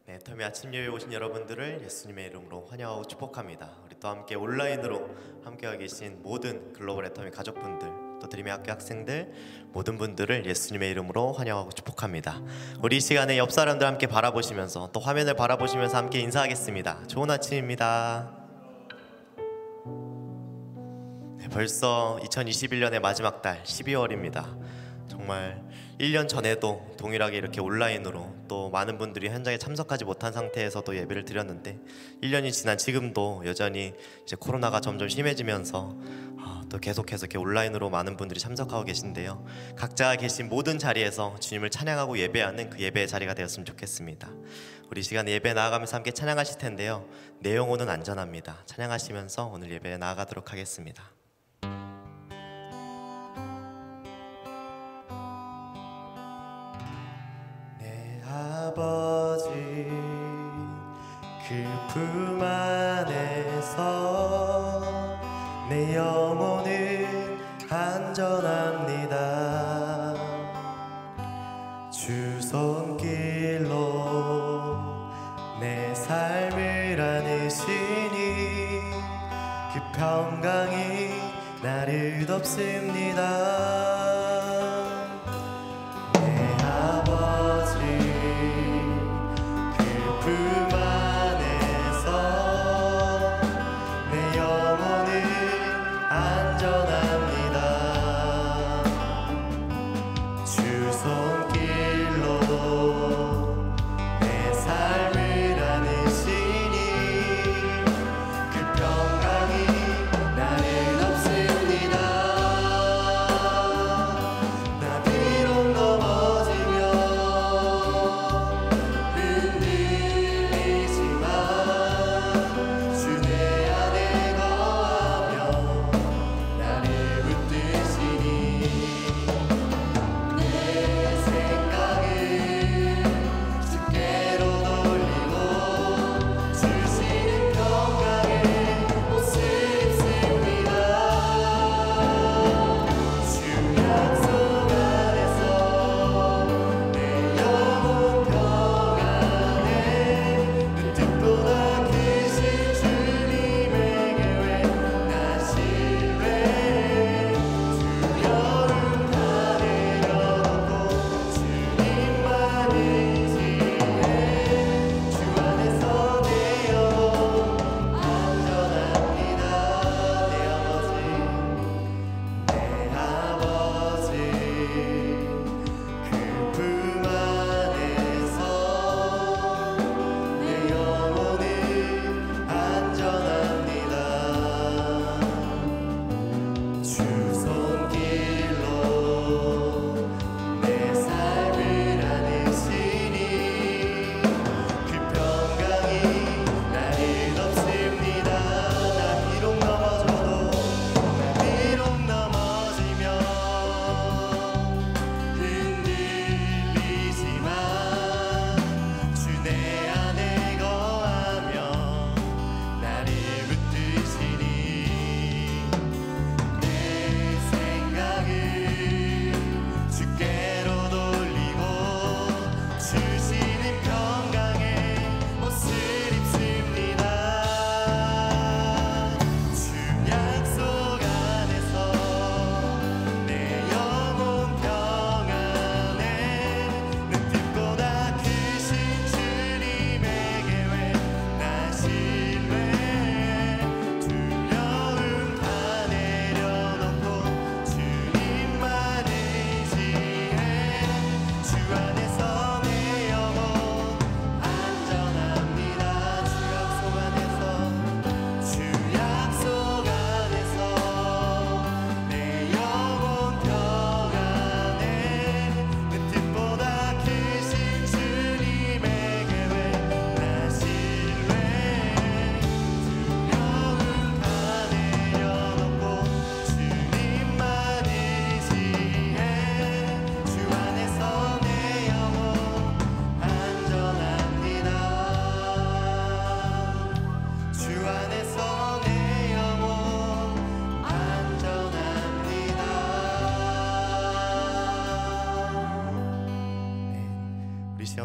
네, 터미 아침 예배에 오신 여러분들을 예수님의 이름으로 환영하고 축복합니다. 우리 또 함께 온라인으로 함께하고 계신 모든 글로벌 애터미 가족분들, 또 드림의 학교 학생들 모든 분들을 예수님의 이름으로 환영하고 축복합니다. 우리 이 시간에 옆 사람들 함께 바라보시면서 또 화면을 바라보시면서 함께 인사하겠습니다. 좋은 아침입니다. 네, 벌써 2021년의 마지막 달 12월입니다. 정말 1년 전에도 동일하게 이렇게 온라인으로 또 많은 분들이 현장에 참석하지 못한 상태에서도 예배를 드렸는데 1년이 지난 지금도 여전히 이제 코로나가 점점 심해지면서 또 계속해서 이렇게 온라인으로 많은 분들이 참석하고 계신데요. 각자 계신 모든 자리에서 주님을 찬양하고 예배하는 그 예배의 자리가 되었으면 좋겠습니다. 우리 시간에 예배 나아가면서 함께 찬양하실 텐데요. 내 영혼은 안전합니다. 찬양하시면서 오늘 예배에 나아가도록 하겠습니다. 아버지 그 품 안에서 내 영혼은 안전합니다. 주 손길로 내 삶을 안으시니 그 평강이 나를 덮습니다.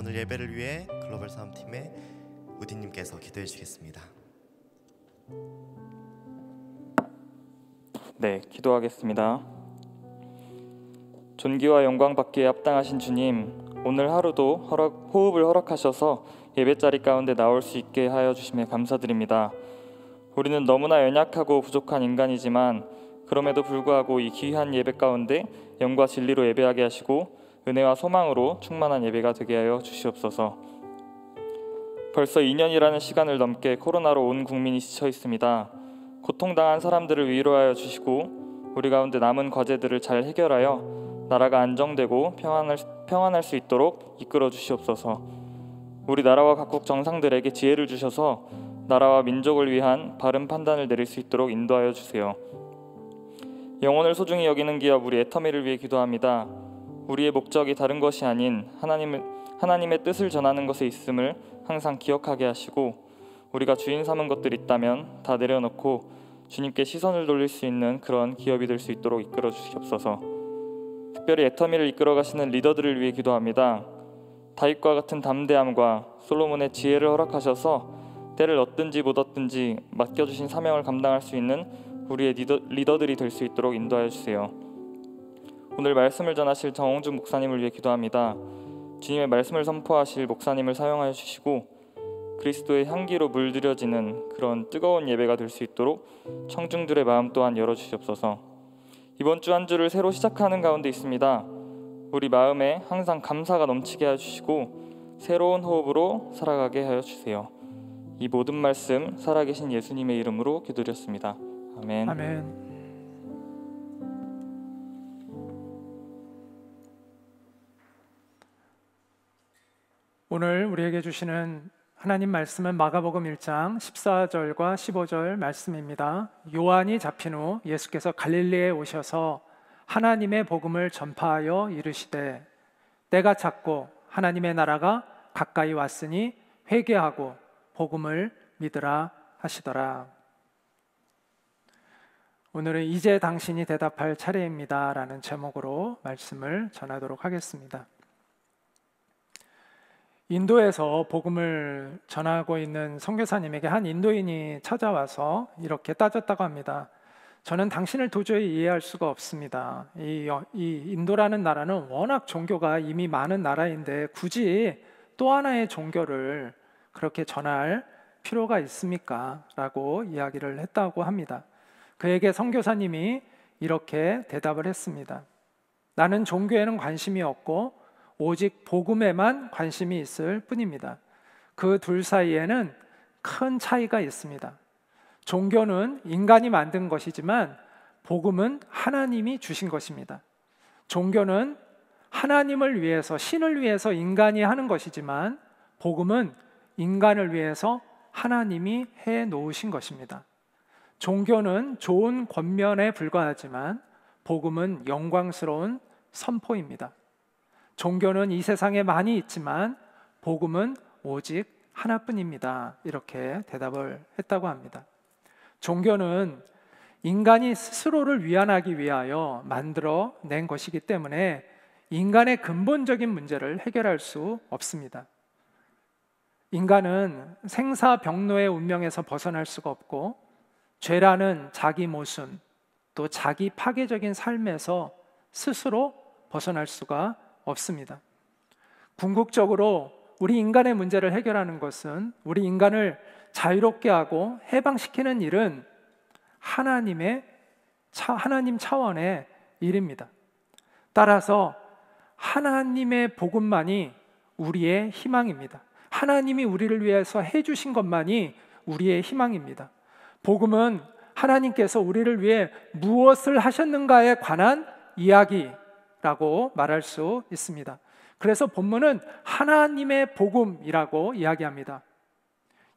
오늘 예배를 위해 글로벌 사업팀의 우디님께서 기도해 주시겠습니다. 네, 기도하겠습니다. 존귀와 영광 받기에 합당하신 주님, 오늘 하루도 호흡을 허락하셔서 예배자리 가운데 나올 수 있게 하여 주심에 감사드립니다. 우리는 너무나 연약하고 부족한 인간이지만 그럼에도 불구하고 이 귀한 예배 가운데 영과 진리로 예배하게 하시고 은혜와 소망으로 충만한 예배가 되게 하여 주시옵소서. 벌써 2년이라는 시간을 넘게 코로나로 온 국민이 지쳐 있습니다. 고통당한 사람들을 위로하여 주시고 우리 가운데 남은 과제들을 잘 해결하여 나라가 안정되고 평안할 수 있도록 이끌어 주시옵소서. 우리 나라와 각국 정상들에게 지혜를 주셔서 나라와 민족을 위한 바른 판단을 내릴 수 있도록 인도하여 주세요. 영혼을 소중히 여기는 기업 우리 애터미를 위해 기도합니다. 우리의 목적이 다른 것이 아닌 하나님의 뜻을 전하는 것에 있음을 항상 기억하게 하시고 우리가 주인 삼은 것들이 있다면 다 내려놓고 주님께 시선을 돌릴 수 있는 그런 기업이 될 수 있도록 이끌어 주시옵소서. 특별히 애터미를 이끌어 가시는 리더들을 위해 기도합니다. 다윗과 같은 담대함과 솔로몬의 지혜를 허락하셔서 때를 얻든지 못 얻든지 맡겨주신 사명을 감당할 수 있는 우리의 리더들이 될 수 있도록 인도하여 주세요. 오늘 말씀을 전하실 정홍준 목사님을 위해 기도합니다. 주님의 말씀을 선포하실 목사님을 사용하여 주시고 그리스도의 향기로 물들여지는 그런 뜨거운 예배가 될 수 있도록 청중들의 마음 또한 열어주시옵소서. 이번 주 한 주를 새로 시작하는 가운데 있습니다. 우리 마음에 항상 감사가 넘치게 해주시고 새로운 호흡으로 살아가게 하여 주세요. 이 모든 말씀 살아계신 예수님의 이름으로 기도드렸습니다. 아멘. 아멘. 오늘 우리에게 주시는 하나님 말씀은 마가복음 1장 14절과 15절 말씀입니다. 요한이 잡힌 후 예수께서 갈릴리에 오셔서 하나님의 복음을 전파하여 이르시되 때가 찼고 하나님의 나라가 가까이 왔으니 회개하고 복음을 믿으라 하시더라. 오늘은 이제 당신이 대답할 차례입니다 라는 제목으로 말씀을 전하도록 하겠습니다. 인도에서 복음을 전하고 있는 선교사님에게 한 인도인이 찾아와서 이렇게 따졌다고 합니다. 저는 당신을 도저히 이해할 수가 없습니다. 이 인도라는 나라는 워낙 종교가 이미 많은 나라인데 굳이 또 하나의 종교를 그렇게 전할 필요가 있습니까? 라고 이야기를 했다고 합니다. 그에게 선교사님이 이렇게 대답을 했습니다. 나는 종교에는 관심이 없고 오직 복음에만 관심이 있을 뿐입니다. 그 둘 사이에는 큰 차이가 있습니다. 종교는 인간이 만든 것이지만 복음은 하나님이 주신 것입니다. 종교는 하나님을 위해서, 신을 위해서 인간이 하는 것이지만 복음은 인간을 위해서 하나님이 해 놓으신 것입니다. 종교는 좋은 권면에 불과하지만 복음은 영광스러운 선포입니다. 종교는 이 세상에 많이 있지만 복음은 오직 하나뿐입니다. 이렇게 대답을 했다고 합니다. 종교는 인간이 스스로를 위안하기 위하여 만들어낸 것이기 때문에 인간의 근본적인 문제를 해결할 수 없습니다. 인간은 생사병로의 운명에서 벗어날 수가 없고 죄라는 자기 모순, 또 자기 파괴적인 삶에서 스스로 벗어날 수가 없습니다. 궁극적으로 우리 인간의 문제를 해결하는 것은, 우리 인간을 자유롭게 하고 해방시키는 일은 하나님 차원의 일입니다. 따라서 하나님의 복음만이 우리의 희망입니다. 하나님이 우리를 위해서 해주신 것만이 우리의 희망입니다. 복음은 하나님께서 우리를 위해 무엇을 하셨는가에 관한 이야기라고 말할 수 있습니다. 그래서 본문은 하나님의 복음이라고 이야기합니다.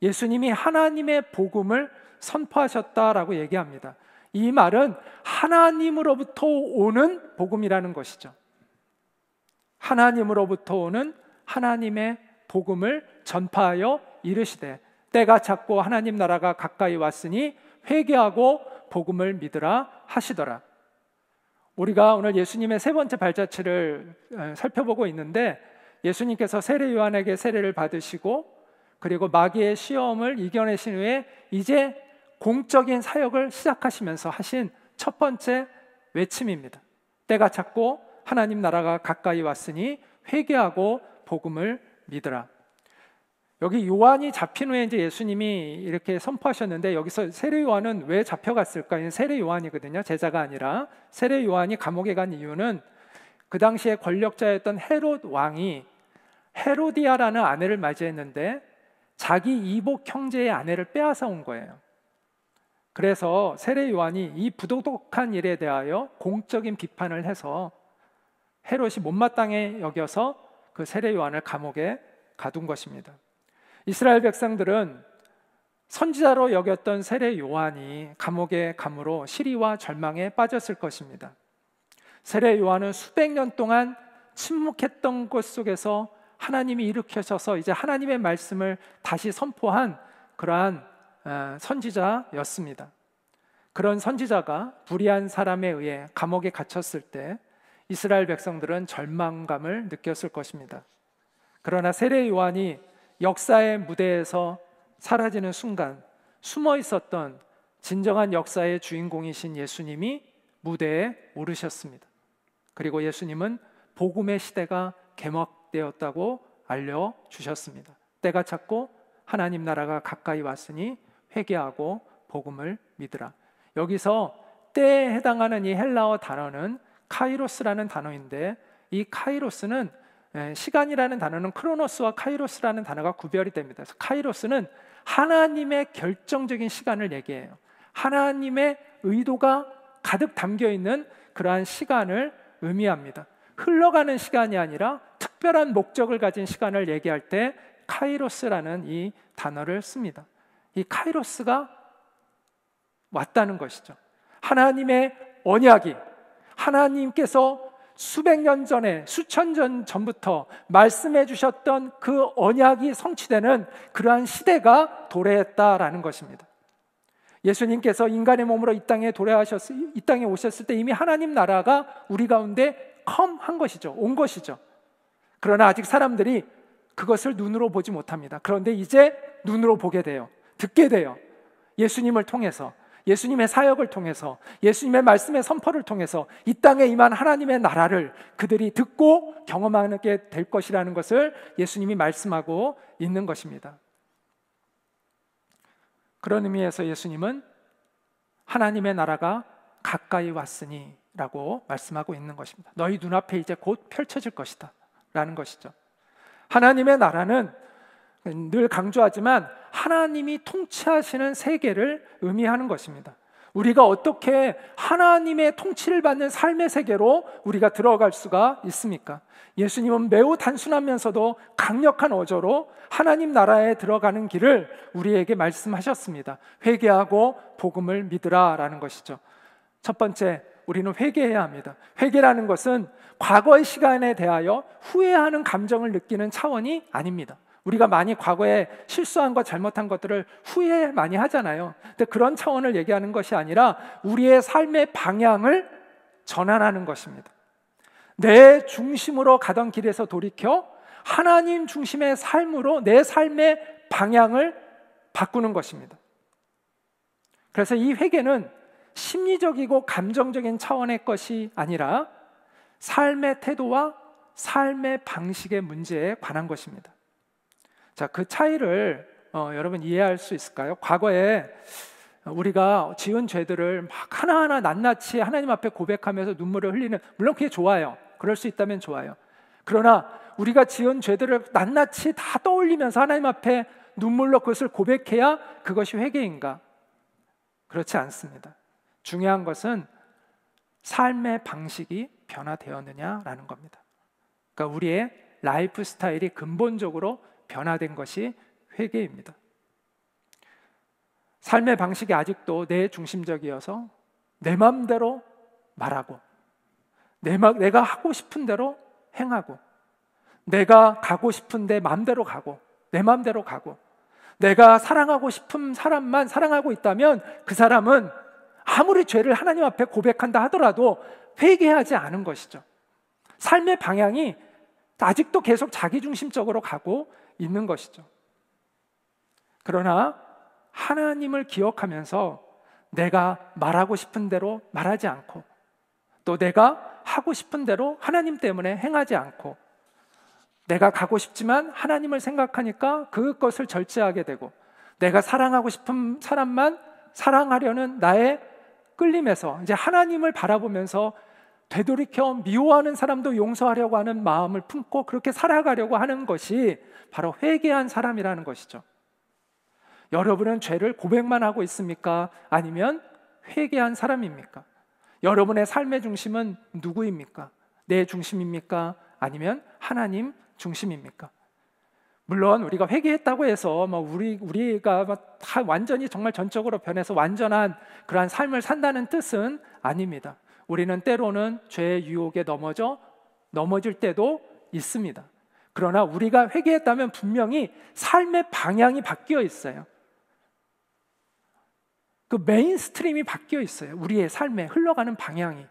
예수님이 하나님의 복음을 선포하셨다라고 얘기합니다. 이 말은 하나님으로부터 오는 복음이라는 것이죠. 하나님으로부터 오는 하나님의 복음을 전파하여 이르시되 때가 찼고 하나님 나라가 가까이 왔으니 회개하고 복음을 믿으라 하시더라. 우리가 오늘 예수님의 세 번째 발자취를 살펴보고 있는데, 예수님께서 세례 요한에게 세례를 받으시고 그리고 마귀의 시험을 이겨내신 후에 이제 공적인 사역을 시작하시면서 하신 첫 번째 외침입니다. 때가 찼고 하나님 나라가 가까이 왔으니 회개하고 복음을 믿으라. 여기 요한이 잡힌 후에 이제 예수님이 이렇게 선포하셨는데, 여기서 세례 요한은 왜 잡혀갔을까? 세례 요한이거든요. 제자가 아니라. 세례 요한이 감옥에 간 이유는 그 당시에 권력자였던 헤롯 왕이 헤로디아라는 아내를 맞이했는데 자기 이복 형제의 아내를 빼앗아 온 거예요. 그래서 세례 요한이 이 부도덕한 일에 대하여 공적인 비판을 해서 헤롯이 못마땅해 여겨서 그 세례 요한을 감옥에 가둔 것입니다. 이스라엘 백성들은 선지자로 여겼던 세례 요한이 감옥에 감으로 시리와 절망에 빠졌을 것입니다. 세례 요한은 수백 년 동안 침묵했던 곳 속에서 하나님이 일으켜셔서 이제 하나님의 말씀을 다시 선포한 그러한 선지자였습니다. 그런 선지자가 불의한 사람에 의해 감옥에 갇혔을 때 이스라엘 백성들은 절망감을 느꼈을 것입니다. 그러나 세례 요한이 역사의 무대에서 사라지는 순간 숨어 있었던 진정한 역사의 주인공이신 예수님이 무대에 오르셨습니다. 그리고 예수님은 복음의 시대가 개막되었다고 알려주셨습니다. 때가 찼고 하나님 나라가 가까이 왔으니 회개하고 복음을 믿으라. 여기서 때에 해당하는 이 헬라어 단어는 카이로스라는 단어인데, 이 카이로스는 시간이라는 단어는 크로노스와 카이로스라는 단어가 구별이 됩니다. 그래서 카이로스는 하나님의 결정적인 시간을 얘기해요. 하나님의 의도가 가득 담겨 있는 그러한 시간을 의미합니다. 흘러가는 시간이 아니라 특별한 목적을 가진 시간을 얘기할 때 카이로스라는 이 단어를 씁니다. 이 카이로스가 왔다는 것이죠. 하나님의 언약이, 하나님께서 수백 년 전에, 수천 년 전부터 말씀해 주셨던 그 언약이 성취되는 그러한 시대가 도래했다라는 것입니다. 예수님께서 인간의 몸으로 이 땅에 오셨을 때 이미 하나님 나라가 우리 가운데 컴한 것이죠. 온 것이죠. 그러나 아직 사람들이 그것을 눈으로 보지 못합니다. 그런데 이제 눈으로 보게 돼요. 듣게 돼요. 예수님을 통해서, 예수님의 사역을 통해서, 예수님의 말씀의 선포를 통해서 이 땅에 임한 하나님의 나라를 그들이 듣고 경험하게 될 것이라는 것을 예수님이 말씀하고 있는 것입니다. 그런 의미에서 예수님은 하나님의 나라가 가까이 왔으니 라고 말씀하고 있는 것입니다. 너희 눈앞에 이제 곧 펼쳐질 것이다 라는 것이죠. 하나님의 나라는 늘 강조하지만 하나님이 통치하시는 세계를 의미하는 것입니다. 우리가 어떻게 하나님의 통치를 받는 삶의 세계로 우리가 들어갈 수가 있습니까? 예수님은 매우 단순하면서도 강력한 어조로 하나님 나라에 들어가는 길을 우리에게 말씀하셨습니다. 회개하고 복음을 믿으라 라는 것이죠. 첫 번째, 우리는 회개해야 합니다. 회개라는 것은 과거의 시간에 대하여 후회하는 감정을 느끼는 차원이 아닙니다. 우리가 많이 과거에 실수한 것, 잘못한 것들을 후회 많이 하잖아요. 근데 그런 차원을 얘기하는 것이 아니라 우리의 삶의 방향을 전환하는 것입니다. 내 중심으로 가던 길에서 돌이켜 하나님 중심의 삶으로 내 삶의 방향을 바꾸는 것입니다. 그래서 이 회개는 심리적이고 감정적인 차원의 것이 아니라 삶의 태도와 삶의 방식의 문제에 관한 것입니다. 자, 그 차이를 여러분 이해할 수 있을까요? 과거에 우리가 지은 죄들을 막 하나하나 낱낱이 하나님 앞에 고백하면서 눈물을 흘리는, 물론 그게 좋아요. 그럴 수 있다면 좋아요. 그러나 우리가 지은 죄들을 낱낱이 다 떠올리면서 하나님 앞에 눈물로 그것을 고백해야 그것이 회개인가? 그렇지 않습니다. 중요한 것은 삶의 방식이 변화되었느냐라는 겁니다. 그러니까 우리의 라이프 스타일이 근본적으로 변화된 것이 회개입니다. 삶의 방식이 아직도 내 중심적이어서 내 마음대로 말하고 내가 하고 싶은 대로 행하고 내가 가고 싶은데 마음대로 가고 내 마음대로 가고 내가 사랑하고 싶은 사람만 사랑하고 있다면 그 사람은 아무리 죄를 하나님 앞에 고백한다 하더라도 회개하지 않은 것이죠. 삶의 방향이 아직도 계속 자기중심적으로 가고 있는 것이죠. 그러나 하나님을 기억하면서 내가 말하고 싶은 대로 말하지 않고, 또 내가 하고 싶은 대로 하나님 때문에 행하지 않고, 내가 가고 싶지만 하나님을 생각하니까 그것을 절제하게 되고, 내가 사랑하고 싶은 사람만 사랑하려는 나의 끌림에서 이제 하나님을 바라보면서 되돌이켜 미워하는 사람도 용서하려고 하는 마음을 품고 그렇게 살아가려고 하는 것이 바로 회개한 사람이라는 것이죠. 여러분은 죄를 고백만 하고 있습니까? 아니면 회개한 사람입니까? 여러분의 삶의 중심은 누구입니까? 내 중심입니까? 아니면 하나님 중심입니까? 물론 우리가 회개했다고 해서 우리가 다 완전히 정말 전적으로 변해서 완전한 그러한 삶을 산다는 뜻은 아닙니다. 우리는 때로는 죄의 유혹에 넘어질 때도 있습니다. 그러나 우리가 회개했다면 분명히 삶의 방향이 바뀌어 있어요. 그 메인스트림이 바뀌어 있어요. 우리의 삶에 흘러가는 방향이.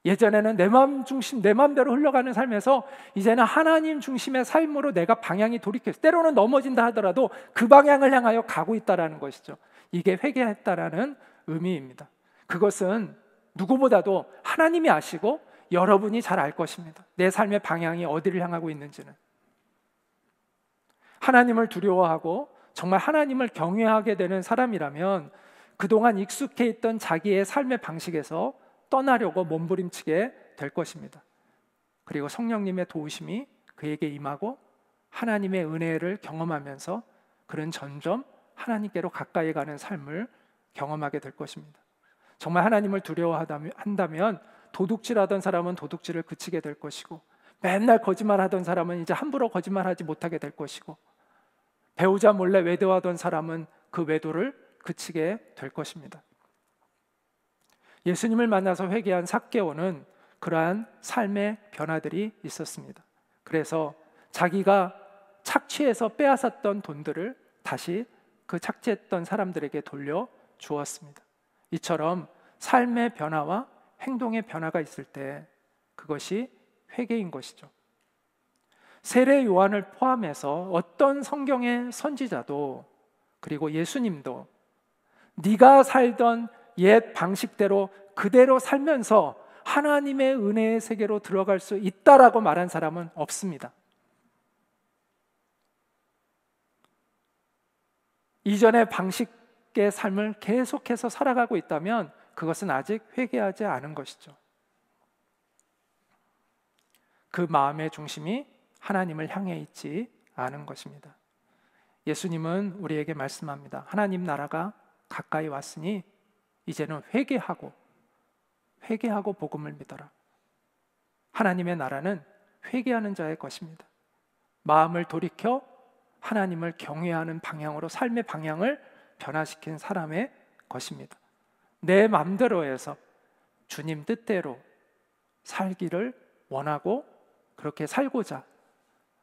예전에는 내 마음대로 흘러가는 삶에서 이제는 하나님 중심의 삶으로 내가 방향이 돌이켰어요. 때로는 넘어진다 하더라도 그 방향을 향하여 가고 있다는 것이죠. 이게 회개했다라는 의미입니다. 그것은 누구보다도 하나님이 아시고 여러분이 잘 알 것입니다. 내 삶의 방향이 어디를 향하고 있는지는. 하나님을 두려워하고 정말 하나님을 경외하게 되는 사람이라면 그동안 익숙해 있던 자기의 삶의 방식에서 떠나려고 몸부림치게 될 것입니다. 그리고 성령님의 도우심이 그에게 임하고 하나님의 은혜를 경험하면서 그는 점점 하나님께로 가까이 가는 삶을 경험하게 될 것입니다. 정말 하나님을 두려워한다면 도둑질하던 사람은 도둑질을 그치게 될 것이고, 맨날 거짓말하던 사람은 이제 함부로 거짓말하지 못하게 될 것이고, 배우자 몰래 외도하던 사람은 그 외도를 그치게 될 것입니다. 예수님을 만나서 회개한 삭개오는 그러한 삶의 변화들이 있었습니다. 그래서 자기가 착취해서 빼앗았던 돈들을 다시 그 착취했던 사람들에게 돌려 주었습니다. 이처럼 삶의 변화와 행동의 변화가 있을 때 그것이 회개인 것이죠. 세례 요한을 포함해서 어떤 성경의 선지자도, 그리고 예수님도 네가 살던 옛 방식대로 그대로 살면서 하나님의 은혜의 세계로 들어갈 수 있다라고 말한 사람은 없습니다. 이전의 방식의 삶을 계속해서 살아가고 있다면 그것은 아직 회개하지 않은 것이죠. 그 마음의 중심이 하나님을 향해 있지 않은 것입니다. 예수님은 우리에게 말씀합니다. 하나님 나라가 가까이 왔으니 이제는 회개하고 복음을 믿어라. 하나님의 나라는 회개하는 자의 것입니다. 마음을 돌이켜 하나님을 경외하는 방향으로 삶의 방향을 변화시킨 사람의 것입니다. 내 마음대로 해서 주님 뜻대로 살기를 원하고 그렇게 살고자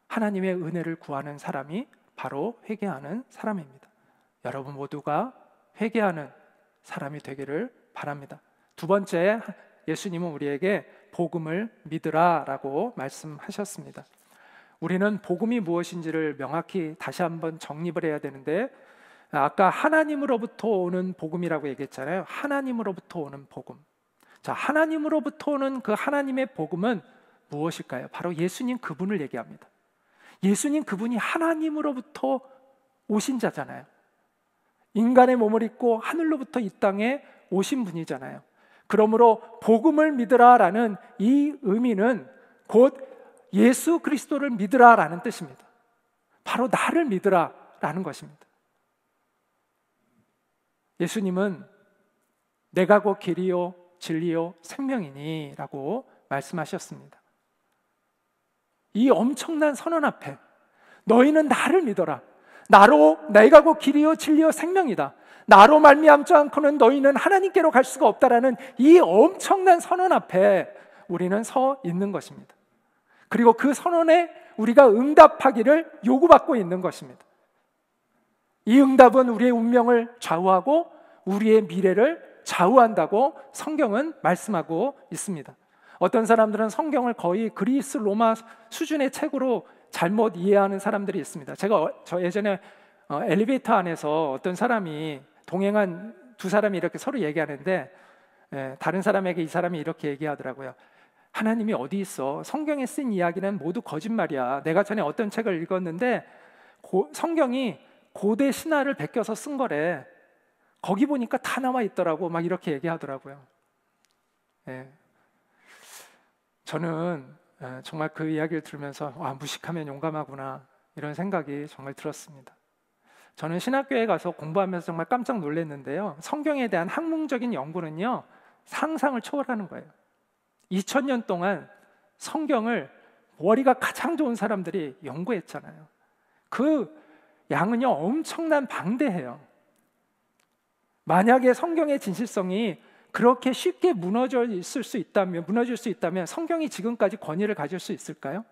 하나님의 은혜를 구하는 사람이 바로 회개하는 사람입니다. 여러분 모두가 회개하는 사람이 되기를 바랍니다. 두 번째, 예수님은 우리에게 복음을 믿으라라고 말씀하셨습니다. 우리는 복음이 무엇인지를 명확히 다시 한번 정립을 해야 되는데, 아까 하나님으로부터 오는 복음이라고 얘기했잖아요. 하나님으로부터 오는 복음. 자, 하나님으로부터 오는 그 하나님의 복음은 무엇일까요? 바로 예수님 그분을 얘기합니다. 예수님 그분이 하나님으로부터 오신 자잖아요. 인간의 몸을 입고 하늘로부터 이 땅에 오신 분이잖아요. 그러므로 복음을 믿으라라는 이 의미는 곧 예수 그리스도를 믿으라라는 뜻입니다. 바로 나를 믿으라라는 것입니다. 예수님은 내가 곧 길이요 진리요 생명이니 라고 말씀하셨습니다. 이 엄청난 선언 앞에 너희는 나를 믿어라. 내가 곧 길이요 진리요 생명이다. 나로 말미암지 않고는 너희는 하나님께로 갈 수가 없다라는 이 엄청난 선언 앞에 우리는 서 있는 것입니다. 그리고 그 선언에 우리가 응답하기를 요구받고 있는 것입니다. 이 응답은 우리의 운명을 좌우하고 우리의 미래를 좌우한다고 성경은 말씀하고 있습니다. 어떤 사람들은 성경을 거의 그리스 로마 수준의 책으로 잘못 이해하는 사람들이 있습니다. 저 예전에 엘리베이터 안에서 어떤 사람이 동행한 두 사람이 이렇게 서로 얘기하는데 다른 사람에게 이 사람이 이렇게 얘기하더라고요. 하나님이 어디 있어? 성경에 쓴 이야기는 모두 거짓말이야. 내가 전에 어떤 책을 읽었는데 성경이 고대 신화를 베껴서 쓴 거래. 거기 보니까 다 나와 있더라고. 막 이렇게 얘기하더라고요. 저는 정말 그 이야기를 들으면서 무식하면 용감하구나 이런 생각이 정말 들었습니다. 저는 신학교에 가서 공부하면서 정말 깜짝 놀랐는데요. 성경에 대한 학문적인 연구는요, 상상을 초월하는 거예요. 2000년 동안 성경을 머리가 가장 좋은 사람들이 연구했잖아요. 그 양은요, 엄청난 방대해요. 만약에 성경의 진실성이 그렇게 쉽게 무너질 수 있다면 성경이 지금까지 권위를 가질 수 있을까요?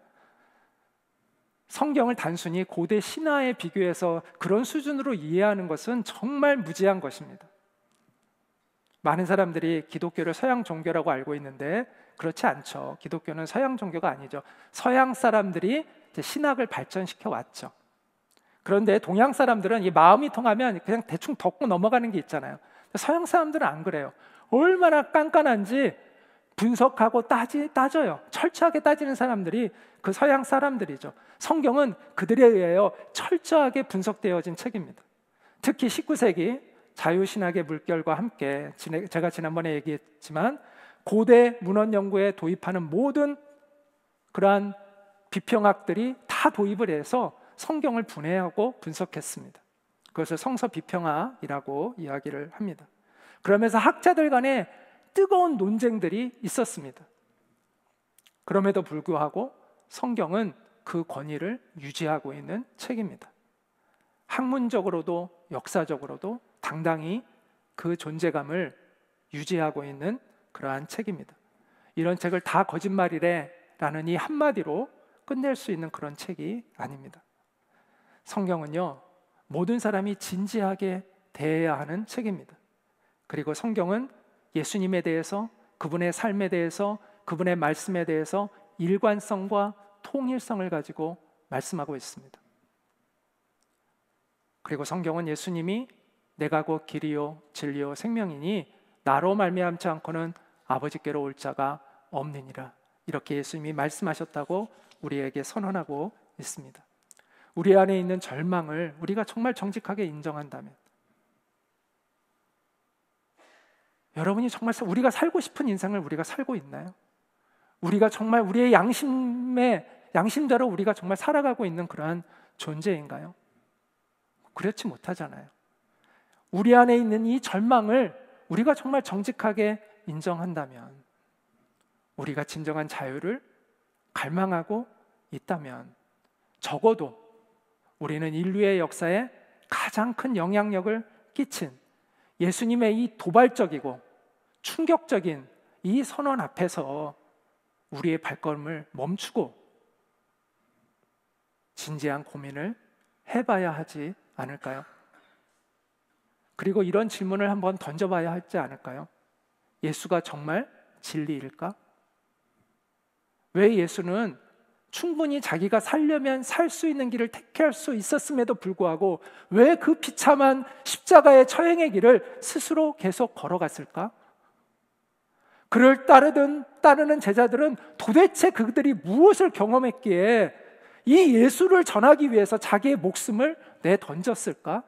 성경을 단순히 고대 신화에 비교해서 그런 수준으로 이해하는 것은 정말 무지한 것입니다. 많은 사람들이 기독교를 서양 종교라고 알고 있는데 그렇지 않죠. 기독교는 서양 종교가 아니죠. 서양 사람들이 신학을 발전시켜 왔죠. 그런데 동양 사람들은 이 마음이 통하면 그냥 대충 덮고 넘어가는 게 있잖아요. 서양 사람들은 안 그래요. 얼마나 깐깐한지 분석하고 따져요. 철저하게 따지는 사람들이 그 서양 사람들이죠. 성경은 그들에 의하여 철저하게 분석되어진 책입니다. 특히 19세기 자유신학의 물결과 함께 제가 지난번에 얘기했지만 고대 문헌 연구에 도입하는 모든 그러한 비평학들이 다 도입을 해서 성경을 분해하고 분석했습니다. 그것을 성서 비평학이라고 이야기를 합니다. 그러면서 학자들 간에 뜨거운 논쟁들이 있었습니다. 그럼에도 불구하고 성경은 그 권위를 유지하고 있는 책입니다. 학문적으로도 역사적으로도 당당히 그 존재감을 유지하고 있는 그러한 책입니다. 이런 책을 다 거짓말이래라는 이 한마디로 끝낼 수 있는 그런 책이 아닙니다. 성경은요, 모든 사람이 진지하게 대해야 하는 책입니다. 그리고 성경은 예수님에 대해서, 그분의 삶에 대해서, 그분의 말씀에 대해서 일관성과 통일성을 가지고 말씀하고 있습니다. 그리고 성경은 예수님이 내가 곧 길이요 진리요 생명이니 나로 말미암지 않고는 아버지께로 올 자가 없느니라, 이렇게 예수님이 말씀하셨다고 우리에게 선언하고 있습니다. 우리 안에 있는 절망을 우리가 정말 정직하게 인정한다면, 여러분이 정말 우리가 살고 싶은 인생을 우리가 살고 있나요? 우리가 정말 우리의 양심대로 우리가 정말 살아가고 있는 그러한 존재인가요? 그렇지 못하잖아요. 우리 안에 있는 이 절망을 우리가 정말 정직하게 인정한다면, 우리가 진정한 자유를 갈망하고 있다면, 적어도 우리는 인류의 역사에 가장 큰 영향력을 끼친 예수님의 이 도발적이고 충격적인 이 선언 앞에서 우리의 발걸음을 멈추고 진지한 고민을 해봐야 하지 않을까요? 그리고 이런 질문을 한번 던져봐야 하지 않을까요? 예수가 정말 진리일까? 왜 예수는 충분히 자기가 살려면 살 수 있는 길을 택할 수 있었음에도 불구하고 왜 그 비참한 십자가의 처형의 길을 스스로 계속 걸어갔을까? 그를 따르는 제자들은 도대체 그들이 무엇을 경험했기에 이 예수를 전하기 위해서 자기의 목숨을 내던졌을까?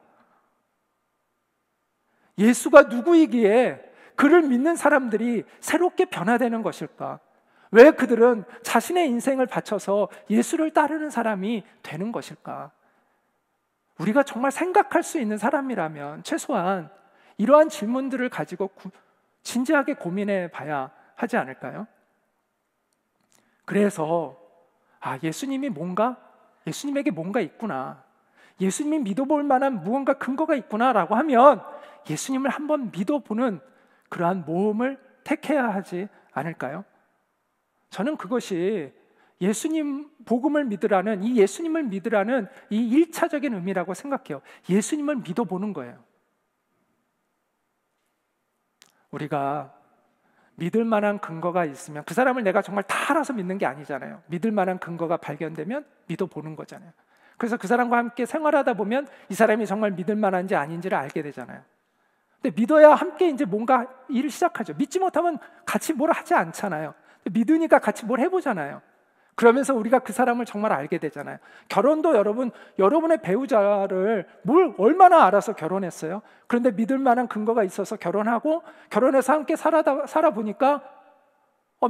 예수가 누구이기에 그를 믿는 사람들이 새롭게 변화되는 것일까? 왜 그들은 자신의 인생을 바쳐서 예수를 따르는 사람이 되는 것일까? 우리가 정말 생각할 수 있는 사람이라면 최소한 이러한 질문들을 가지고 진지하게 고민해 봐야 하지 않을까요? 그래서 예수님에게 뭔가 있구나, 예수님이 믿어볼 만한 무언가 근거가 있구나라고 하면 예수님을 한번 믿어보는 그러한 모험을 택해야 하지 않을까요? 저는 그것이 예수님 복음을 믿으라는 이 1차적인 의미라고 생각해요. 예수님을 믿어보는 거예요. 우리가 믿을 만한 근거가 있으면, 그 사람을 내가 정말 다 알아서 믿는 게 아니잖아요. 믿을 만한 근거가 발견되면 믿어보는 거잖아요. 그래서 그 사람과 함께 생활하다 보면 이 사람이 정말 믿을 만한지 아닌지를 알게 되잖아요. 근데 믿어야 함께 이제 뭔가 일을 시작하죠. 믿지 못하면 같이 뭘 하지 않잖아요. 믿으니까 같이 뭘 해보잖아요. 그러면서 우리가 그 사람을 정말 알게 되잖아요. 결혼도 여러분, 여러분의 배우자를 뭘 얼마나 알아서 결혼했어요? 그런데 믿을 만한 근거가 있어서 결혼하고, 결혼해서 함께 살아보니까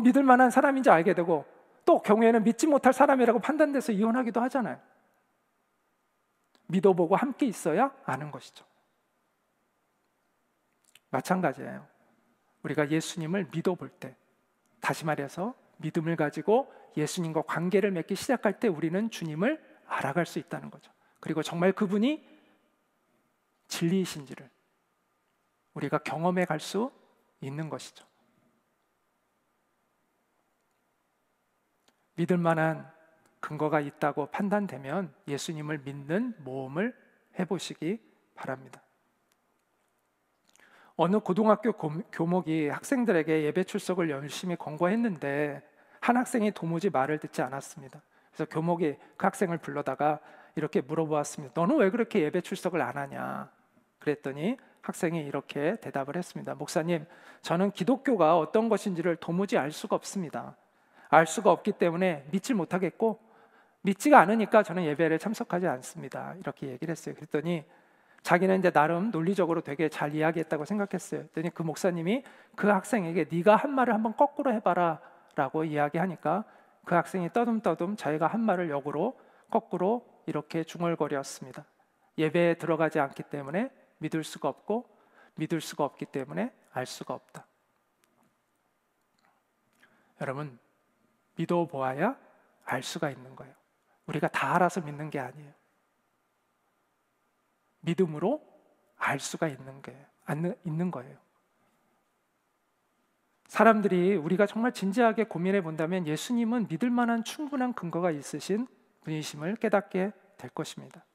믿을 만한 사람인지 알게 되고, 또 경우에는 믿지 못할 사람이라고 판단돼서 이혼하기도 하잖아요. 믿어보고 함께 있어야 아는 것이죠. 마찬가지예요. 우리가 예수님을 믿어볼 때, 다시 말해서 믿음을 가지고 예수님과 관계를 맺기 시작할 때 우리는 주님을 알아갈 수 있다는 거죠. 그리고 정말 그분이 진리이신지를 우리가 경험해 갈 수 있는 것이죠. 믿을 만한 근거가 있다고 판단되면 예수님을 믿는 모험을 해보시기 바랍니다. 어느 고등학교 교목이 학생들에게 예배 출석을 열심히 권고했는데 한 학생이 도무지 말을 듣지 않았습니다. 그래서 교목이 그 학생을 불러다가 이렇게 물어보았습니다. 너는 왜 그렇게 예배 출석을 안 하냐? 그랬더니 학생이 이렇게 대답을 했습니다. 목사님, 저는 기독교가 어떤 것인지를 도무지 알 수가 없습니다. 알 수가 없기 때문에 믿지 못하겠고, 믿지가 않으니까 저는 예배를 참석하지 않습니다. 이렇게 얘기를 했어요. 그랬더니 자기는 이제 나름 논리적으로 되게 잘 이야기했다고 생각했어요. 그랬더니 그 목사님이 그 학생에게 네가 한 말을 한번 거꾸로 해봐라 라고 이야기하니까 그 학생이 떠듬떠듬 자기가 한 말을 역으로 거꾸로 이렇게 중얼거렸습니다. 예배에 들어가지 않기 때문에 믿을 수가 없고, 믿을 수가 없기 때문에 알 수가 없다. 여러분, 믿어보아야 알 수가 있는 거예요. 우리가 다 알아서 믿는 게 아니에요. 믿음으로 알 수가 있는 거예요. 사람들이, 우리가 정말 진지하게 고민해 본다면 예수님은 믿을 만한 충분한 근거가 있으신 분이심을 깨닫게 될 것입니다.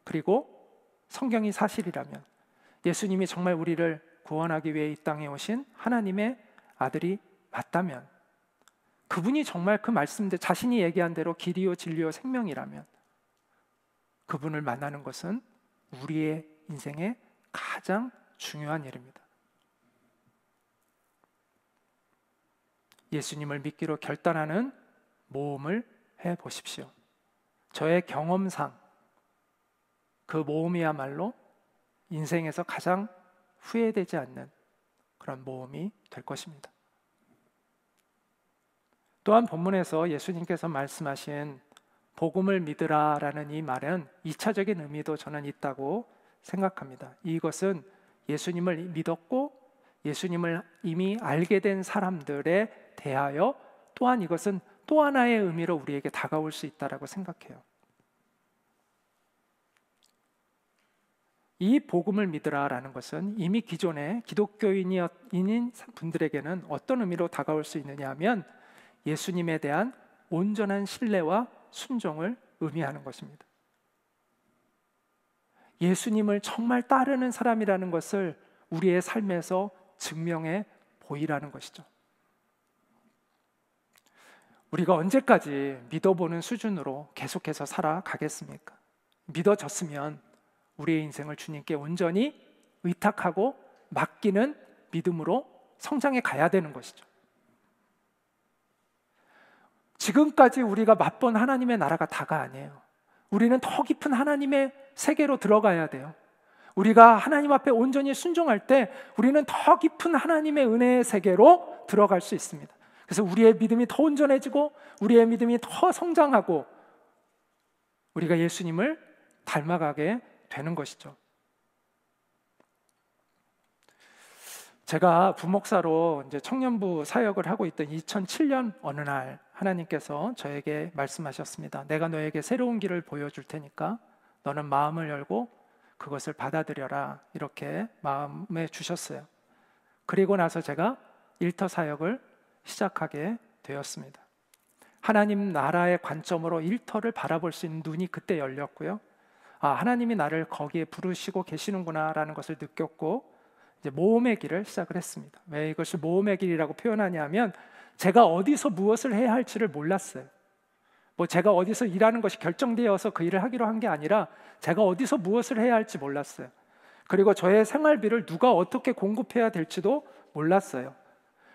그리고 성경이 사실이라면, 예수님이 정말 우리를 구원하기 위해 이 땅에 오신 하나님의 아들이 맞다면, 그분이 정말 그 말씀대 자신이 얘기한 대로 길이요 진리요 생명이라면 그분을 만나는 것은 우리의 인생의 가장 중요한 일입니다. 예수님을 믿기로 결단하는 모험을 해보십시오. 저의 경험상 그 모험이야말로 인생에서 가장 후회되지 않는 그런 모험이 될 것입니다. 또한 본문에서 예수님께서 말씀하신 복음을 믿으라라는 이 말은 2차적인 의미도 저는 있다고 생각합니다. 이것은 예수님을 믿었고 예수님을 이미 알게 된 사람들에 대하여 또한 이것은 또 하나의 의미로 우리에게 다가올 수 있다고 생각해요. 이 복음을 믿으라라는 것은 이미 기존의 기독교인인 분들에게는 어떤 의미로 다가올 수 있느냐 하면 예수님에 대한 온전한 신뢰와 순종을 의미하는 것입니다. 예수님을 정말 따르는 사람이라는 것을 우리의 삶에서 증명해 보이라는 것이죠. 우리가 언제까지 믿어보는 수준으로 계속해서 살아가겠습니까? 믿어졌으면 우리의 인생을 주님께 온전히 의탁하고 맡기는 믿음으로 성장해 가야 되는 것이죠. 지금까지 우리가 맛본 하나님의 나라가 다가 아니에요. 우리는 더 깊은 하나님의 세계로 들어가야 돼요. 우리가 하나님 앞에 온전히 순종할 때 우리는 더 깊은 하나님의 은혜의 세계로 들어갈 수 있습니다. 그래서 우리의 믿음이 더 온전해지고 우리의 믿음이 더 성장하고 우리가 예수님을 닮아가게 되는 것이죠. 제가 부목사로 이제 청년부 사역을 하고 있던 2007년 어느 날 하나님께서 저에게 말씀하셨습니다. 내가 너에게 새로운 길을 보여줄 테니까 너는 마음을 열고 그것을 받아들여라. 이렇게 마음에 주셨어요. 그리고 나서 제가 일터 사역을 시작하게 되었습니다. 하나님 나라의 관점으로 일터를 바라볼 수 있는 눈이 그때 열렸고요. 아, 하나님이 나를 거기에 부르시고 계시는구나 라는 것을 느꼈고 이제 모험의 길을 시작을 했습니다. 왜 이것을 모험의 길이라고 표현하냐면 제가 어디서 무엇을 해야 할지를 몰랐어요. 뭐 제가 어디서 일하는 것이 결정되어서 그 일을 하기로 한 게 아니라 제가 어디서 무엇을 해야 할지 몰랐어요. 그리고 저의 생활비를 누가 어떻게 공급해야 될지도 몰랐어요.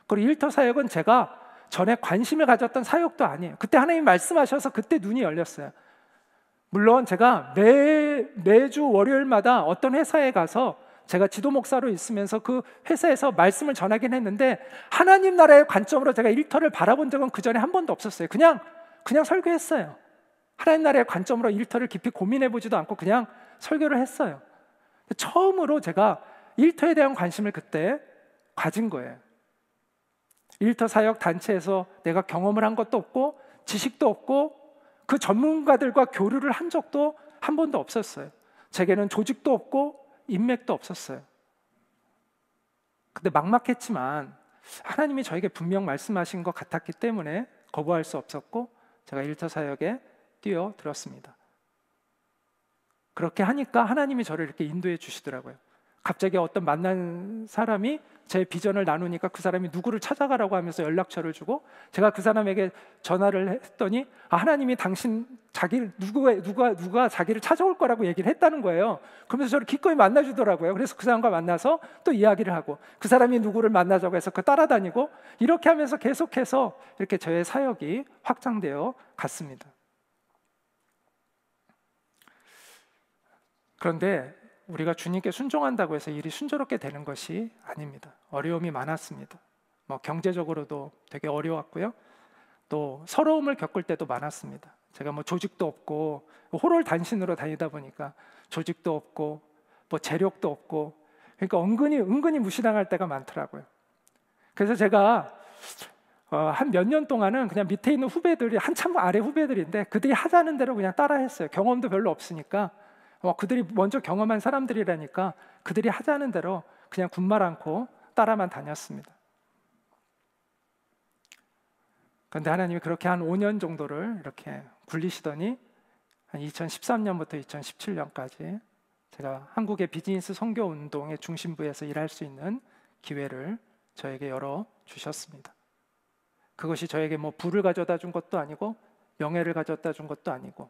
그리고 일터 사역은 제가 전에 관심을 가졌던 사역도 아니에요. 그때 하나님 말씀하셔서 그때 눈이 열렸어요. 물론 제가 매주 월요일마다 어떤 회사에 가서 제가 지도 목사로 있으면서 그 회사에서 말씀을 전하긴 했는데 하나님 나라의 관점으로 제가 일터를 바라본 적은 그 전에 한 번도 없었어요. 그냥 설교했어요. 하나님 나라의 관점으로 일터를 깊이 고민해보지도 않고 그냥 설교를 했어요. 처음으로 제가 일터에 대한 관심을 그때 가진 거예요. 일터 사역 단체에서 내가 경험을 한 것도 없고 지식도 없고 그 전문가들과 교류를 한 적도 한 번도 없었어요. 제게는 조직도 없고 인맥도 없었어요. 근데 막막했지만 하나님이 저에게 분명 말씀하신 것 같았기 때문에 거부할 수 없었고 제가 일터 사역에 뛰어들었습니다. 그렇게 하니까 하나님이 저를 이렇게 인도해 주시더라고요. 갑자기 어떤 만난 사람이 제 비전을 나누니까 그 사람이 누구를 찾아가라고 하면서 연락처를 주고 제가 그 사람에게 전화를 했더니 하나님이 당신 누가 자기를 찾아올 거라고 얘기를 했다는 거예요. 그러면서 저를 기꺼이 만나주더라고요. 그래서 그 사람과 만나서 또 이야기를 하고 그 사람이 누구를 만나자고 해서 그 따라다니고 이렇게 하면서 계속해서 이렇게 저의 사역이 확장되어 갔습니다. 그런데 우리가 주님께 순종한다고 해서 일이 순조롭게 되는 것이 아닙니다. 어려움이 많았습니다. 경제적으로도 되게 어려웠고요. 또 서러움을 겪을 때도 많았습니다. 제가 조직도 없고 호롤단신으로 다니다 보니까 조직도 없고 재력도 없고 그러니까 은근히 무시당할 때가 많더라고요. 그래서 제가 한 몇 년 동안은 그냥 밑에 있는 후배들이 한참 아래 후배들인데 그들이 하자는 대로 그냥 따라했어요. 경험도 별로 없으니까 그들이 먼저 경험한 사람들이라니까 그들이 하자는 대로 그냥 군말 않고 따라만 다녔습니다. 그런데 하나님이 그렇게 한 5년 정도를 이렇게 굴리시더니 한 2013년부터 2017년까지 제가 한국의 비즈니스 선교 운동의 중심부에서 일할 수 있는 기회를 저에게 열어주셨습니다. 그것이 저에게 부를 가져다 준 것도 아니고 명예를 가져다 준 것도 아니고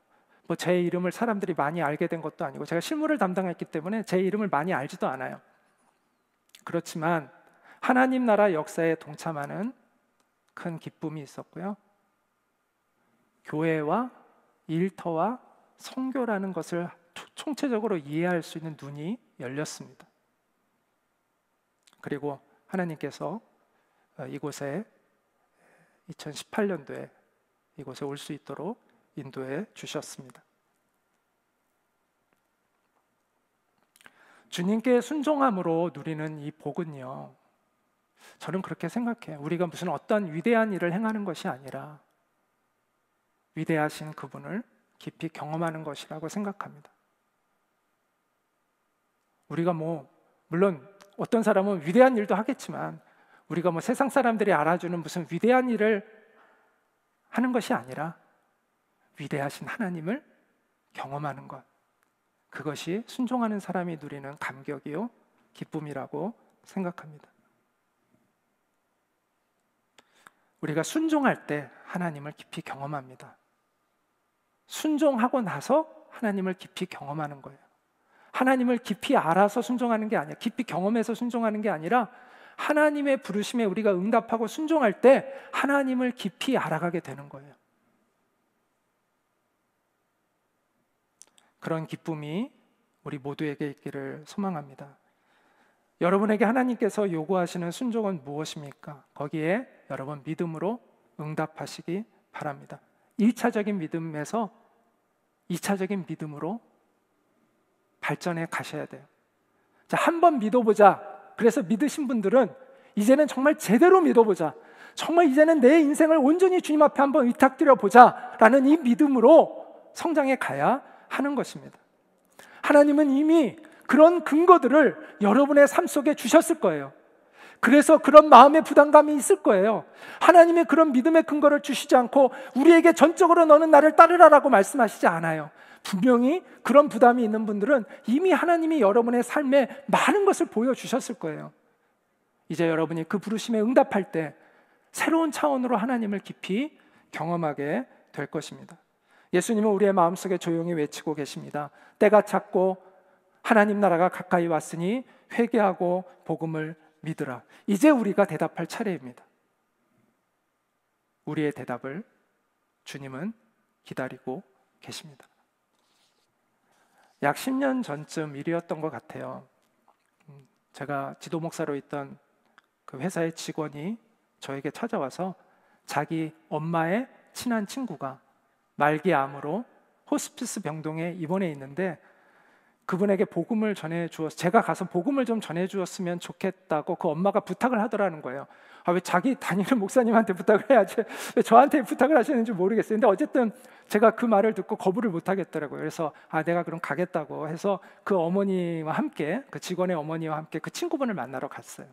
제 이름을 사람들이 많이 알게 된 것도 아니고 제가 실무를 담당했기 때문에 제 이름을 많이 알지도 않아요. 그렇지만 하나님 나라 역사에 동참하는 큰 기쁨이 있었고요. 교회와 일터와 선교라는 것을 총체적으로 이해할 수 있는 눈이 열렸습니다. 그리고 하나님께서 이곳에 2018년도에 이곳에 올 수 있도록 인도해 주셨습니다. 주님께 순종함으로 누리는 이 복은요, 저는 그렇게 생각해요. 우리가 무슨 어떤 위대한 일을 행하는 것이 아니라 위대하신 그분을 깊이 경험하는 것이라고 생각합니다. 우리가 물론 어떤 사람은 위대한 일도 하겠지만 우리가 세상 사람들이 알아주는 무슨 위대한 일을 하는 것이 아니라 위대하신 하나님을 경험하는 것, 그것이 순종하는 사람이 누리는 감격이요 기쁨이라고 생각합니다. 우리가 순종할 때 하나님을 깊이 경험합니다. 순종하고 나서 하나님을 깊이 경험하는 거예요. 하나님을 깊이 알아서 순종하는 게 아니라, 깊이 경험해서 순종하는 게 아니라 하나님의 부르심에 우리가 응답하고 순종할 때 하나님을 깊이 알아가게 되는 거예요. 그런 기쁨이 우리 모두에게 있기를 소망합니다. 여러분에게 하나님께서 요구하시는 순종은 무엇입니까? 거기에 여러분 믿음으로 응답하시기 바랍니다. 1차적인 믿음에서 2차적인 믿음으로 발전해 가셔야 돼요. 자, 한번 믿어보자. 그래서 믿으신 분들은 이제는 정말 제대로 믿어보자. 정말 이제는 내 인생을 온전히 주님 앞에 한번 의탁드려 보자 라는 이 믿음으로 성장해 가야 하는 것입니다. 하나님은 이미 그런 근거들을 여러분의 삶 속에 주셨을 거예요. 그래서 그런 마음의 부담감이 있을 거예요. 하나님의 그런 믿음의 근거를 주시지 않고 우리에게 전적으로 너는 나를 따르라라고 말씀하시지 않아요. 분명히 그런 부담이 있는 분들은 이미 하나님이 여러분의 삶에 많은 것을 보여주셨을 거예요. 이제 여러분이 그 부르심에 응답할 때 새로운 차원으로 하나님을 깊이 경험하게 될 것입니다. 예수님은 우리의 마음속에 조용히 외치고 계십니다. 때가 찼고 하나님 나라가 가까이 왔으니 회개하고 복음을 믿으라. 이제 우리가 대답할 차례입니다. 우리의 대답을 주님은 기다리고 계십니다. 약 10년 전쯤 일이었던 것 같아요. 제가 지도 목사로 있던 그 회사의 직원이 저에게 찾아와서 자기 엄마의 친한 친구가 말기암으로 호스피스 병동에 입원해 있는데 그분에게 복음을 전해 주었, 제가 가서 복음을 좀 전해 주었으면 좋겠다고 그 엄마가 부탁을 하더라는 거예요. 왜 자기 담임는 목사님한테 부탁을 해야지 왜 저한테 부탁을 하시는지 모르겠어요. 근데 어쨌든 제가 그 말을 듣고 거부를 못 하겠더라고요. 그래서 내가 그럼 가겠다고 해서 그 어머니와 함께, 그 직원의 어머니와 함께 그 친구분을 만나러 갔어요.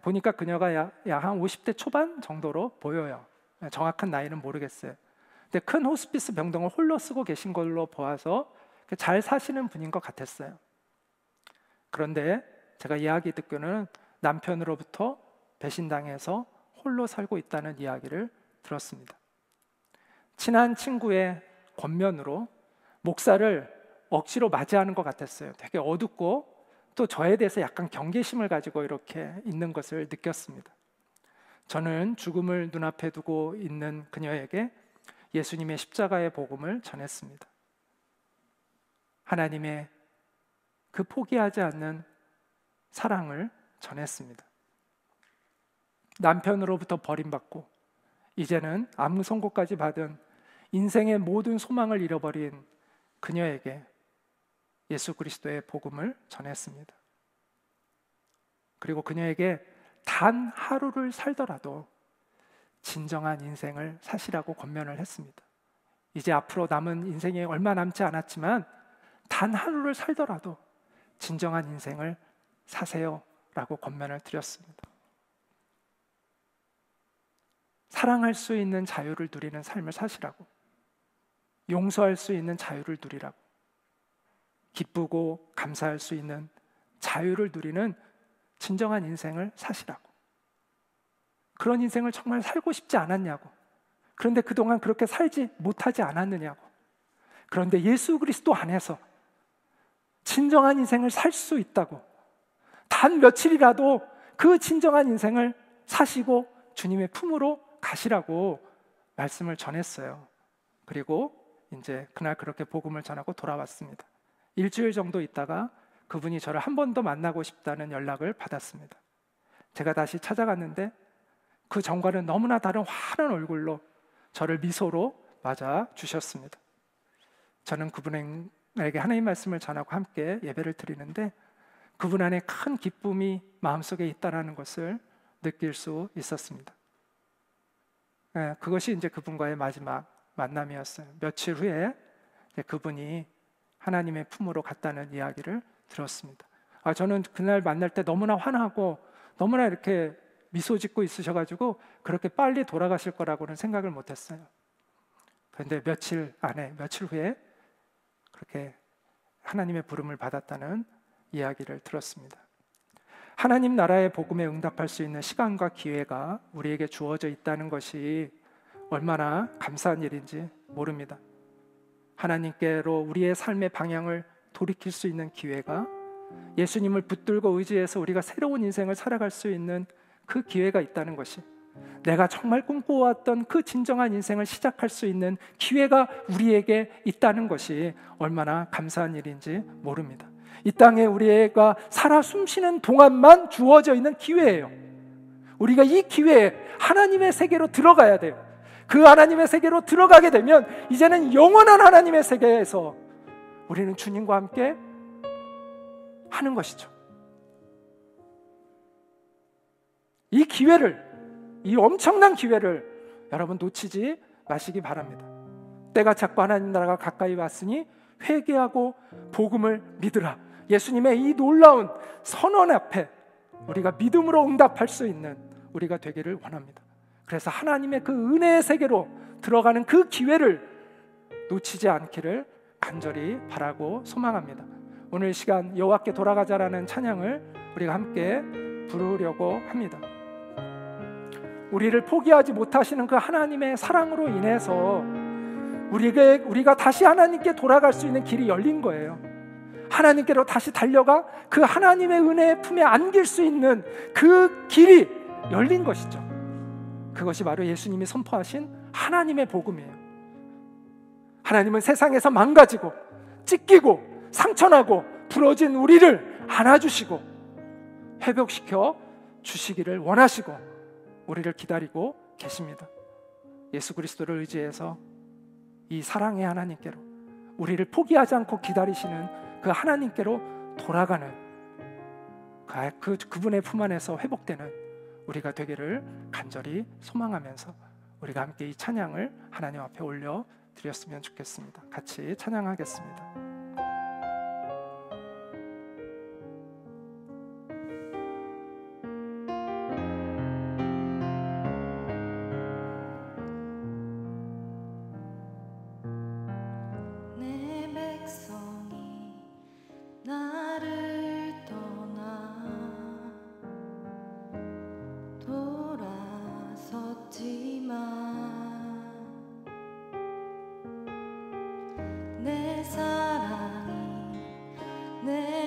보니까 그녀가 약 한 50대 초반 정도로 보여요. 정확한 나이는 모르겠어요. 근데 큰 호스피스 병동을 홀로 쓰고 계신 걸로 보아서 잘 사시는 분인 것 같았어요. 그런데 제가 이야기 듣기로는 남편으로부터 배신당해서 홀로 살고 있다는 이야기를 들었습니다. 친한 친구의 권면으로 목사를 억지로 맞이하는 것 같았어요. 되게 어둡고 또 저에 대해서 약간 경계심을 가지고 이렇게 있는 것을 느꼈습니다. 저는 죽음을 눈앞에 두고 있는 그녀에게 예수님의 십자가의 복음을 전했습니다. 하나님의 그 포기하지 않는 사랑을 전했습니다. 남편으로부터 버림받고 이제는 암 선고까지 받은 인생의 모든 소망을 잃어버린 그녀에게 예수 그리스도의 복음을 전했습니다. 그리고 그녀에게 단 하루를 살더라도 진정한 인생을 사시라고 권면을 했습니다. 이제 앞으로 남은 인생이 얼마 남지 않았지만 단 하루를 살더라도 진정한 인생을 사세요라고 권면을 드렸습니다. 사랑할 수 있는 자유를 누리는 삶을 사시라고, 용서할 수 있는 자유를 누리라고, 기쁘고 감사할 수 있는 자유를 누리는 진정한 인생을 사시라고. 그런 인생을 정말 살고 싶지 않았냐고. 그런데 그동안 그렇게 살지 못하지 않았느냐고. 그런데 예수 그리스도 안에서 진정한 인생을 살 수 있다고. 단 며칠이라도 그 진정한 인생을 사시고 주님의 품으로 가시라고 말씀을 전했어요. 그리고 이제 그날 그렇게 복음을 전하고 돌아왔습니다. 일주일 정도 있다가 그분이 저를 한 번 더 만나고 싶다는 연락을 받았습니다. 제가 다시 찾아갔는데 그 전과는 너무나 다른 환한 얼굴로 저를 미소로 맞아 주셨습니다. 저는 그분에게 하나님 말씀을 전하고 함께 예배를 드리는데 그분 안에 큰 기쁨이 마음속에 있다는 것을 느낄 수 있었습니다. 그것이 이제 그분과의 마지막 만남이었어요. 며칠 후에 그분이 하나님의 품으로 갔다는 이야기를 들었습니다. 저는 그날 만날 때 너무나 환하고 너무나 이렇게 미소 짓고 있으셔가지고 그렇게 빨리 돌아가실 거라고는 생각을 못했어요. 그런데 며칠 후에 그렇게 하나님의 부름을 받았다는 이야기를 들었습니다. 하나님 나라의 복음에 응답할 수 있는 시간과 기회가 우리에게 주어져 있다는 것이 얼마나 감사한 일인지 모릅니다. 하나님께로 우리의 삶의 방향을 돌이킬 수 있는 기회가, 예수님을 붙들고 의지해서 우리가 새로운 인생을 살아갈 수 있는 그 기회가 있다는 것이, 내가 정말 꿈꿔왔던 그 진정한 인생을 시작할 수 있는 기회가 우리에게 있다는 것이 얼마나 감사한 일인지 모릅니다. 이 땅에 우리가 살아 숨쉬는 동안만 주어져 있는 기회예요. 우리가 이 기회에 하나님의 세계로 들어가야 돼요. 그 하나님의 세계로 들어가게 되면 이제는 영원한 하나님의 세계에서 우리는 주님과 함께 하는 것이죠. 이 기회를, 이 엄청난 기회를 여러분 놓치지 마시기 바랍니다. 때가 찼고 하나님 나라가 가까이 왔으니 회개하고 복음을 믿으라. 예수님의 이 놀라운 선언 앞에 우리가 믿음으로 응답할 수 있는 우리가 되기를 원합니다. 그래서 하나님의 그 은혜의 세계로 들어가는 그 기회를 놓치지 않기를 간절히 바라고 소망합니다. 오늘 이 시간 여호와께 돌아가자라는 찬양을 우리가 함께 부르려고 합니다. 우리를 포기하지 못하시는 그 하나님의 사랑으로 인해서 우리가 다시 하나님께 돌아갈 수 있는 길이 열린 거예요. 하나님께로 다시 달려가 그 하나님의 은혜의 품에 안길 수 있는 그 길이 열린 것이죠. 그것이 바로 예수님이 선포하신 하나님의 복음이에요. 하나님은 세상에서 망가지고 찢기고 상처나고 부러진 우리를 안아주시고 회복시켜 주시기를 원하시고 우리를 기다리고 계십니다. 예수 그리스도를 의지해서 이 사랑의 하나님께로, 우리를 포기하지 않고 기다리시는 그 하나님께로 돌아가는 그분의 품 안에서 회복되는 우리가 되기를 간절히 소망하면서 우리가 함께 이 찬양을 하나님 앞에 올려 드렸으면 좋겠습니다. 같이 찬양하겠습니다. 내 사랑이 내